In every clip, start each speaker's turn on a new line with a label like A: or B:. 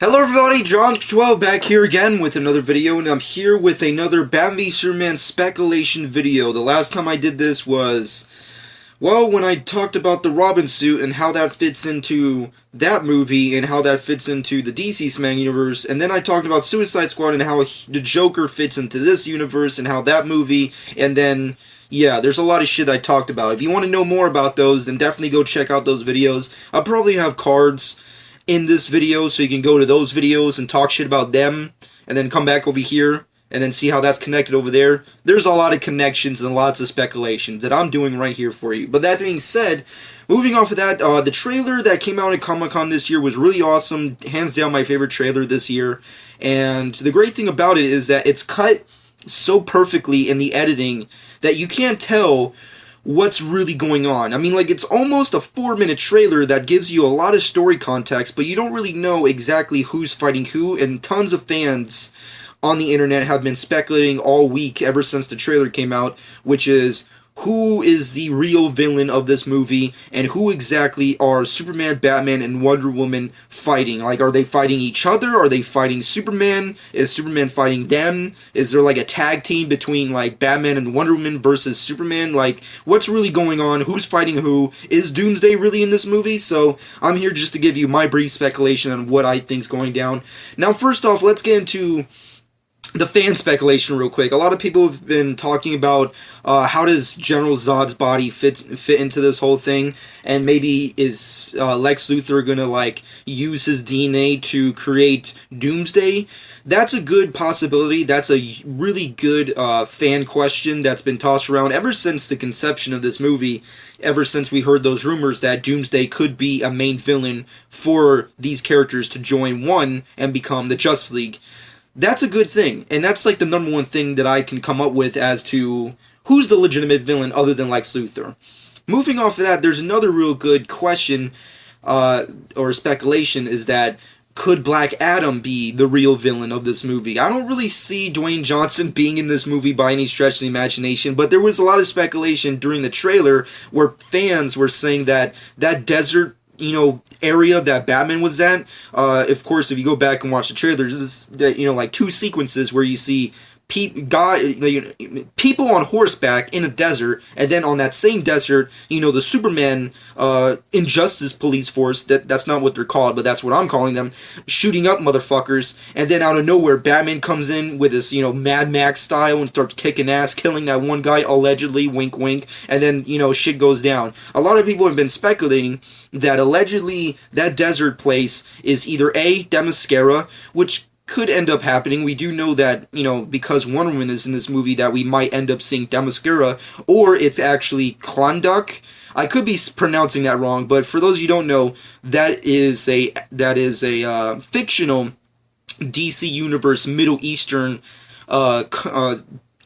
A: Hello everybody, John12 back here again with another video, and I'm here with another Batman v Superman speculation video. The last time I did this was, well, when I talked about the Robin suit and how that fits into that movie and how that fits into the DC Superman universe, and then I talked about Suicide Squad and how the Joker fits into this universe and how that movie, and then, yeah, there's a lot of shit I talked about. If you want to know more about those, then definitely go check out those videos. I'll probably have cards in this video, so you can go to those videos and talk shit about them, and then come back over here, and then see how that's connected over there. There's a lot of connections and lots of speculations that I'm doing right here for you. But that being said, moving off of that, the trailer that came out at Comic-Con this year was really awesome. Hands down my favorite trailer this year. And the great thing about it is that it's cut so perfectly in the editing that you can't tell what's really going on. I mean, like, it's almost a 4-minute trailer that gives you a lot of story context, but you don't really know exactly who's fighting who, and tons of fans on the internet have been speculating all week ever since the trailer came out, which is who is the real villain of this movie, and who exactly are Superman, Batman, and Wonder Woman fighting. Like, are they fighting each other? Are they fighting Superman? Is Superman fighting them? Is there, like, a tag team between, like, Batman and Wonder Woman versus Superman? Like, what's really going on? Who's fighting who? Is Doomsday really in this movie? So, I'm here just to give you my brief speculation on what I think's going down. Now, first off, let's get into the fan speculation real quick. A lot of people have been talking about how does General Zod's body fit into this whole thing, and maybe is Lex Luthor gonna, like, use his DNA to create Doomsday? That's a good possibility. That's a really good fan question that's been tossed around ever since the conception of this movie, ever since we heard those rumors that Doomsday could be a main villain for these characters to join one and become the Justice League. That's a good thing, and that's like the number one thing that I can come up with as to who's the legitimate villain other than Lex Luthor. Moving off of that, there's another real good question, or speculation, is that could Black Adam be the real villain of this movie? I don't really see Dwayne Johnson being in this movie by any stretch of the imagination, but there was a lot of speculation during the trailer where fans were saying that that desert, area that Batman was at, of course, if you go back and watch the trailer, there's, like, two sequences where you see people on horseback in a desert, and then on that same desert, the Superman Injustice Police Force, that's not what they're called, but that's what I'm calling them, shooting up motherfuckers, and then out of nowhere, Batman comes in with this, Mad Max style and starts kicking ass, killing that one guy, allegedly, wink wink, and then, shit goes down. A lot of people have been speculating that allegedly that desert place is either A, Themyscira, which could end up happening. We do know that, because Wonder Woman is in this movie, that we might end up seeing Themyscira, or it's actually Klondike. I could be pronouncing that wrong, but for those of you who don't know, that is a fictional DC Universe Middle Eastern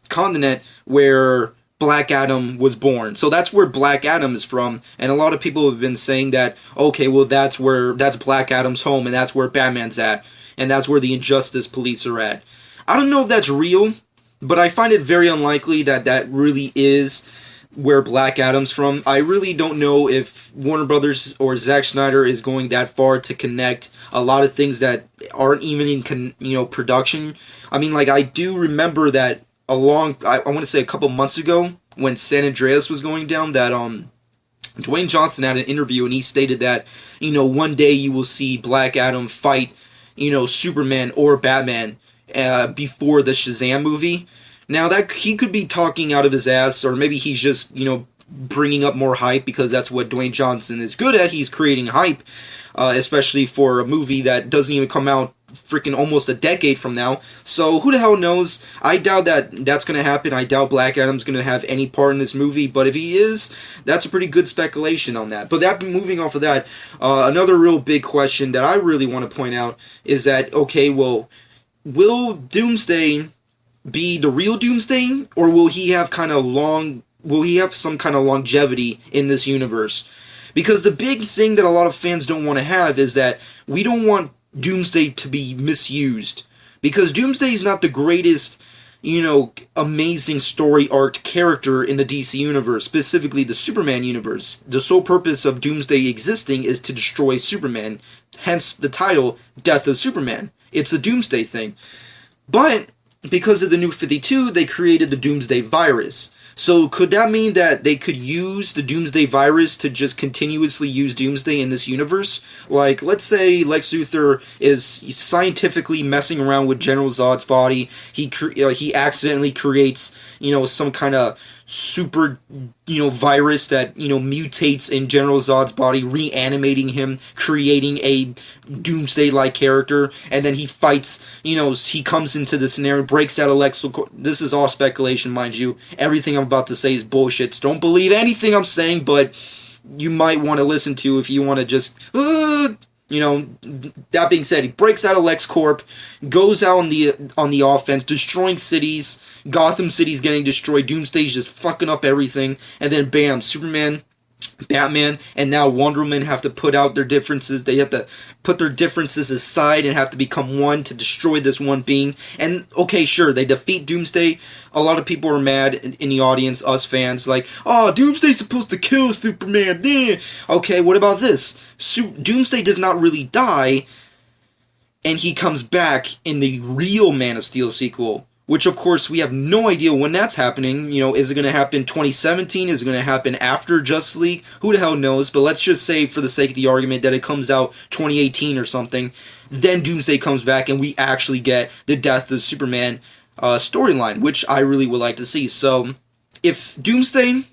A: continent where Black Adam was born. So that's where Black Adam is from, and a lot of people have been saying that, okay, well, that's Black Adam's home, and that's where Batman's at, and that's where the Injustice Police are at. I don't know if that's real, but I find it very unlikely that that really is where Black Adam's from. I really don't know if Warner Brothers or Zack Snyder is going that far to connect a lot of things that aren't even in production. I mean, like, I do remember that I want to say a couple months ago, when San Andreas was going down, that Dwayne Johnson had an interview, and he stated that, one day you will see Black Adam fight, Superman or Batman before the Shazam movie. Now, that he could be talking out of his ass, or maybe he's just, bringing up more hype, because that's what Dwayne Johnson is good at. He's creating hype, especially for a movie that doesn't even come out freaking almost a decade from now. So who the hell knows? I doubt that that's going to happen. I doubt Black Adam's going to have any part in this movie, but if he is, that's a pretty good speculation on that. But moving off of that, another real big question that I really want to point out is that, okay, well, will Doomsday be the real Doomsday, or will he have some kind of longevity in this universe? Because the big thing that a lot of fans don't want to have is that we don't want Doomsday to be misused, because Doomsday is not the greatest, amazing story arc character in the DC universe, specifically the Superman universe. The sole purpose of Doomsday existing is to destroy Superman. hence the title, Death of Superman. It's a Doomsday thing. But because of the New 52, they created the Doomsday virus. So could that mean that they could use the Doomsday virus to just continuously use Doomsday in this universe? Like, let's say Lex Luthor is scientifically messing around with General Zod's body. He accidentally creates, some kind of super, virus that, mutates in General Zod's body, reanimating him, creating a Doomsday-like character, and then he fights, he comes into the scenario, breaks out of Lex Luthor. This is all speculation, mind you. Everything I'm about to say is bullshit. So don't believe anything I'm saying, but you might want to listen to if you want to just, that being said, he breaks out of LexCorp, goes out on the offense, destroying cities. Gotham City's getting destroyed. Doomsday's just fucking up everything. And then bam, Superman, Batman, and now Wonder Woman have to put out their differences. They have to put their differences aside and have to become one to destroy this one being. And okay, sure, they defeat Doomsday. A lot of people are mad in the audience, us fans, like, oh, Doomsday's supposed to kill Superman. Okay, what about this? Doomsday does not really die, and he comes back in the real Man of Steel sequel. Which, of course, we have no idea when that's happening. Is it going to happen 2017? Is it going to happen after Justice League? Who the hell knows? But let's just say, for the sake of the argument, that it comes out 2018 or something. Then Doomsday comes back, and we actually get the Death of Superman storyline, which I really would like to see. So, if Doomsday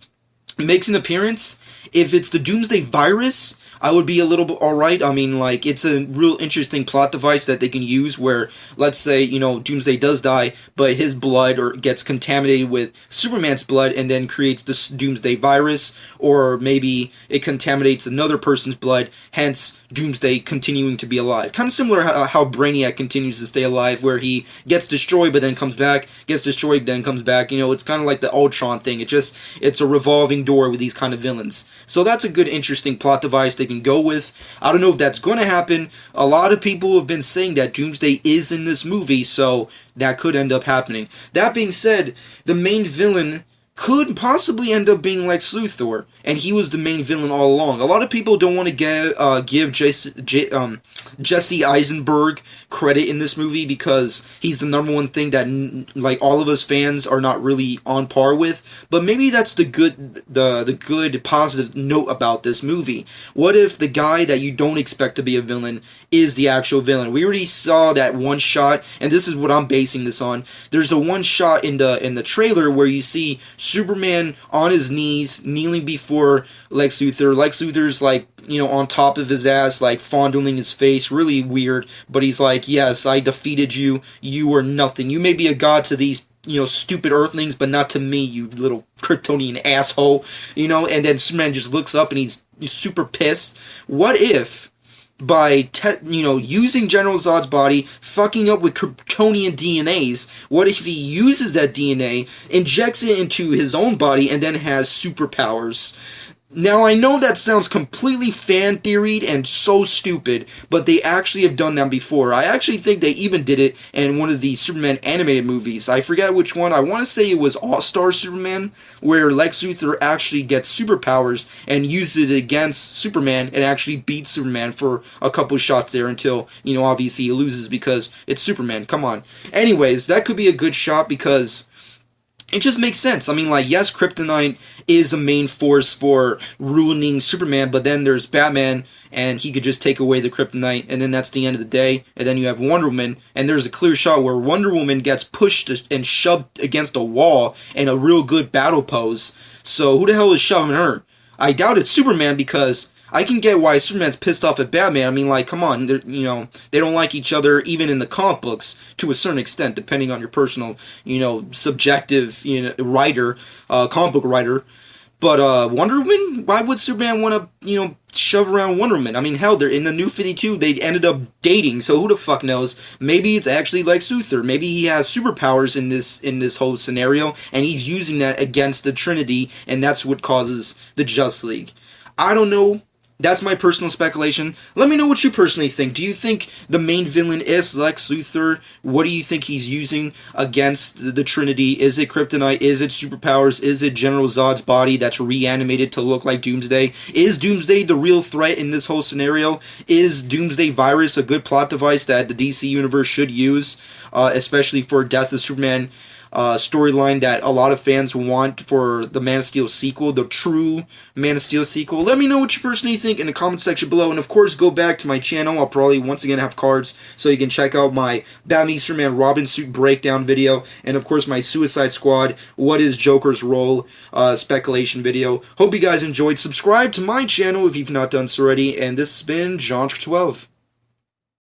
A: makes an appearance, if it's the Doomsday virus, I would be a little bit alright. I mean, like, it's a real interesting plot device that they can use where, let's say, Doomsday does die, but his blood gets contaminated with Superman's blood and then creates this Doomsday virus, or maybe it contaminates another person's blood, hence Doomsday continuing to be alive. Kind of similar how Brainiac continues to stay alive, where he gets destroyed but then comes back, gets destroyed then comes back. It's kind of like the Ultron thing. It's a revolving door with these kind of villains. So that's a good, interesting plot device they can go with. I don't know if that's going to happen. A lot of people have been saying that Doomsday is in this movie, so that could end up happening. That being said, the main villain could possibly end up being Lex Luthor, and he was the main villain all along. A lot of people don't want to give Jesse Eisenberg credit in this movie because he's the number one thing that all of us fans are not really on par with. But maybe that's the good positive note about this movie. What if the guy that you don't expect to be a villain is the actual villain? We already saw that one shot, and this is what I'm basing this on. There's a one shot in the trailer where you see Superman on his knees, kneeling before Lex Luthor. Lex Luthor's on top of his ass, fondling his face, really weird, but he's like, yes, I defeated you, you are nothing. You may be a god to these, stupid earthlings, but not to me, you little Kryptonian asshole, and then Superman just looks up and he's super pissed. What if, by using General Zod's body, fucking up with Kryptonian DNAs, what if he uses that DNA, injects it into his own body, and then has superpowers? Now, I know that sounds completely fan-theoried and so stupid, but they actually have done that before. I actually think they even did it in one of the Superman animated movies. I forget which one. I want to say it was All-Star Superman, where Lex Luthor actually gets superpowers and uses it against Superman and actually beats Superman for a couple shots there until, obviously he loses because it's Superman. Come on. Anyways, that could be a good shot because it just makes sense. I mean, yes, Kryptonite is a main force for ruining Superman, but then there's Batman, and he could just take away the Kryptonite, and then that's the end of the day. And then you have Wonder Woman, and there's a clear shot where Wonder Woman gets pushed and shoved against a wall in a real good battle pose. So who the hell is shoving her? I doubt it's Superman, because I can get why Superman's pissed off at Batman. I mean, come on, they don't like each other, even in the comic books, to a certain extent, depending on your personal, subjective, writer, comic book writer. But Wonder Woman, why would Superman want to, shove around Wonder Woman? I mean, hell, they're in the New 52, they ended up dating, so who the fuck knows? Maybe it's actually Lex Luthor. Maybe he has superpowers in this whole scenario, and he's using that against the Trinity, and that's what causes the Justice League. I don't know. That's my personal speculation. Let me know what you personally think. Do you think the main villain is Lex Luthor? What do you think he's using against the Trinity? Is it kryptonite? Is it superpowers? Is it General Zod's body that's reanimated to look like Doomsday? Is Doomsday the real threat in this whole scenario? Is Doomsday Virus a good plot device that the DC Universe should use, especially for Death of Superman storyline that a lot of fans want for the Man of Steel sequel, the true Man of Steel sequel? Let me know what you personally think in the comment section below, and of course go back to my channel. I'll probably once again have cards so you can check out my Batman Superman Robin suit breakdown video, and of course my Suicide Squad what is Joker's role speculation video. Hope you guys enjoyed. Subscribe to my channel if you've not done so already, and this has been John 12.